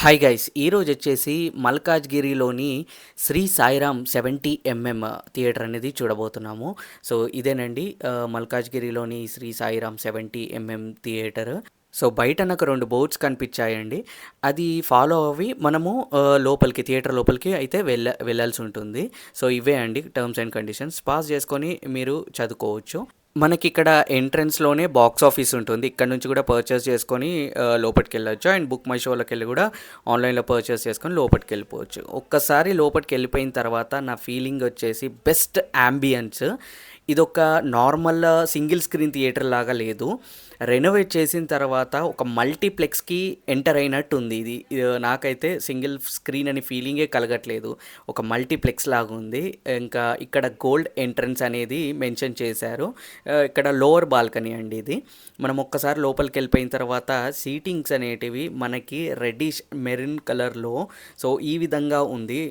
Hi guys ఈరోజు వచ్చేసి మల్కాజ్గిరిలోని Shri Sairam 70 theatre అనేది చూడబోతున్నాము. సో ఇదేనండి మల్కాజ్గిరిలోని శ్రీ సాయిరామ్ 70 థియేటర్. సో బయట నాకు రెండు బోర్డ్స్ కనిపించాయండి. అది ఫాలో అవి మనము లోపలికి థియేటర్ లోపలికి అయితే వెళ్ళాల్సి ఉంటుంది. సో ఇవే అండి టర్మ్స్ అండ్ కండిషన్స్. పాస్ చేసుకొని మీరు చదువుకోవచ్చు. మనకిక్కడ ఎంట్రన్స్‌లోనే బాక్స్ ఆఫీస్ ఉంటుంది. ఇక్కడ నుంచి కూడా పర్చేస్ చేసుకొని లోపటికెళ్ళొచ్చు. అండ్ బుక్ మై షోలోకెళ్ళి కూడా ఆన్‌లైన్‌లో పర్చేస్ చేసుకొని లోపటికెళ్ళిపోవచ్చు. ఒక్కసారి లోపటికెళ్ళిపోయిన తర్వాత నా ఫీలింగ్ వచ్చేసి బెస్ట్ యాంబియన్స్. ఇదొక నార్మల్ సింగిల్ స్క్రీన్ థియేటర్ లాగా లేదు. రెనోవేట్ చేసిన తర్వాత ఒక మల్టీప్లెక్స్‌కి ఎంటర్ అయినట్టు ఉంది ఇది. నాకైతే సింగిల్ స్క్రీన్ అని ఫీలింగే కలగట్లేదు. ఒక మల్టీప్లెక్స్ లాగా ఉంది. ఇంకా ఇక్కడ గోల్డ్ ఎంట్రన్స్ అనేది మెన్షన్ చేశారు. ఇక్కడ లోవర్ బాల్కనీ అండి ఇది. మనం ఒక్కసారి లోపలికి వెళ్ళిపోయిన తర్వాత సీటింగ్స్ అనేటివి మనకి రెడ్డిష్ మెరూన్ కలర్లో సో ఈ విధంగా ఉంది.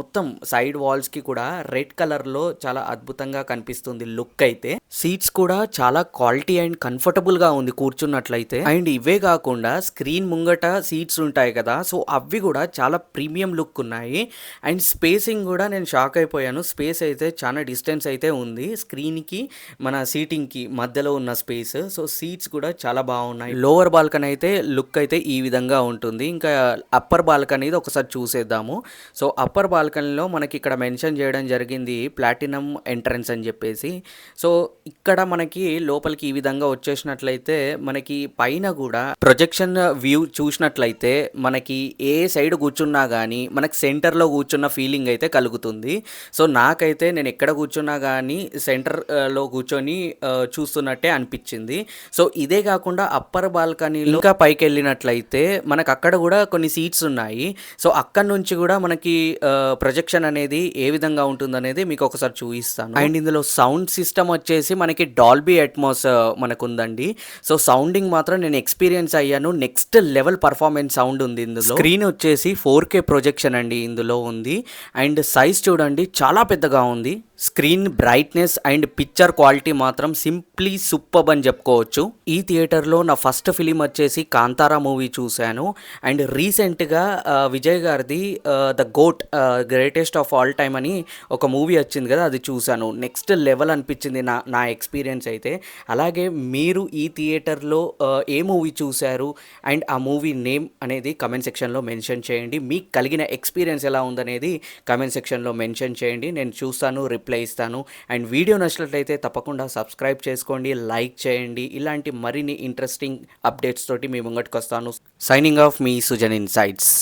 మొత్తం సైడ్ వాల్స్కి కూడా రెడ్ కలర్లో చాలా అద్భుతంగా కనిపిస్తుంది లుక్ అయితే. సీట్స్ కూడా చాలా క్వాలిటీ అండ్ కంఫర్టబుల్గా ఉంది కూర్చున్నట్లయితే. అండ్ ఇవే కాకుండా స్క్రీన్ ముంగట సీట్స్ ఉంటాయి కదా, సో అవి కూడా చాలా ప్రీమియం లుక్ ఉన్నాయి. అండ్ స్పేసింగ్ కూడా నేను షాక్ అయిపోయాను. స్పేస్ అయితే చాలా డిస్టెన్స్ అయితే ఉంది స్క్రీన్కి మన సీటింగ్కి మధ్యలో ఉన్న స్పేస్. సో సీట్స్ కూడా చాలా బాగున్నాయి. లోవర్ బాల్కనీ అయితే లుక్ అయితే ఈ విధంగా ఉంటుంది. ఇంకా అప్పర్ బాల్కనీ ఒకసారి చూసేద్దాము. సో అప్పర్ బాల్కనీలో మనకి ఇక్కడ మెన్షన్ చేయడం జరిగింది ప్లాటినం ఎంట్రన్స్ అని చెప్పేసి. సో ఇక్కడ మనకి లోపలికి ఈ విధంగా వచ్చేసినట్లయితే మనకి పైన కూడా ప్రొజెక్షన్ వ్యూ చూసినట్లయితే మనకి ఏ సైడ్ కూర్చున్నా కానీ మనకి సెంటర్లో కూర్చున్న ఫీలింగ్ అయితే కలుగుతుంది. సో నాకైతే నేను ఎక్కడ కూర్చున్నా కానీ సెంటర్లో కూర్చొని చూస్తున్నట్టే అనిపించింది. సో ఇదే కాకుండా అప్పర్ బాల్కనీలో ఇంకా పైకి వెళ్ళినట్లయితే మనకు అక్కడ కూడా కొన్ని సీట్స్ ఉన్నాయి. సో అక్కడ నుంచి కూడా మనకి ప్రొజెక్షన్ అనేది ఏ విధంగా ఉంటుందనేది మీకు ఒకసారి చూపిస్తాను. అండ్ ఇందులో సౌండ్ సిస్టమ్ వచ్చేసి మనకి డాల్బీ అట్మాస్ మనకు ఉందండి. సో సౌండింగ్ మాత్రం నేను ఎక్స్పీరియన్స్ అయ్యాను. నెక్స్ట్ లెవెల్ పర్ఫార్మెన్స్ సౌండ్ ఉంది ఇందులో. స్క్రీన్ వచ్చేసి 4K ప్రొజెక్షన్ అండి ఇందులో ఉంది. అండ్ సైజ్ చూడండి చాలా పెద్దగా ఉంది. Screen brightness and picture quality మాత్రం సింప్లీ సూపర్బ్ అని చెప్పుకోవచ్చు. ఈ థియేటర్లో నా ఫస్ట్ ఫిలిం వచ్చేసి కాంతారా మూవీ చూశాను. అండ్ రీసెంట్గా విజయ్ గారిది the GOAT greatest of all time అని ఒక మూవీ వచ్చింది కదా, అది చూశాను. నెక్స్ట్ లెవెల్ అనిపించింది నా ఎక్స్పీరియన్స్ అయితే. అలాగే మీరు ఈ థియేటర్లో ఏ మూవీ చూశారు అండ్ ఆ మూవీ నేమ్ అనేది కమెంట్ సెక్షన్లో మెన్షన్ చేయండి. మీకు కలిగిన ఎక్స్పీరియన్స్ ఎలా ఉందనేది కమెంట్ సెక్షన్లో మెన్షన్ చేయండి. నేను చూస్తాను, రిప్లై ఇస్తాను. అండ్ వీడియో నచ్చినట్లయితే తప్పకుండా సబ్స్క్రైబ్ చేసుకోండి, లైక్ చేయండి. ఇలాంటి మరిన్ని ఇంట్రెస్టింగ్ అప్డేట్స్ తోటి మీ ముంగటికి వస్తాను. సైనింగ్ ఆఫ్ మీ సుజన్ ఇన్సైట్స్.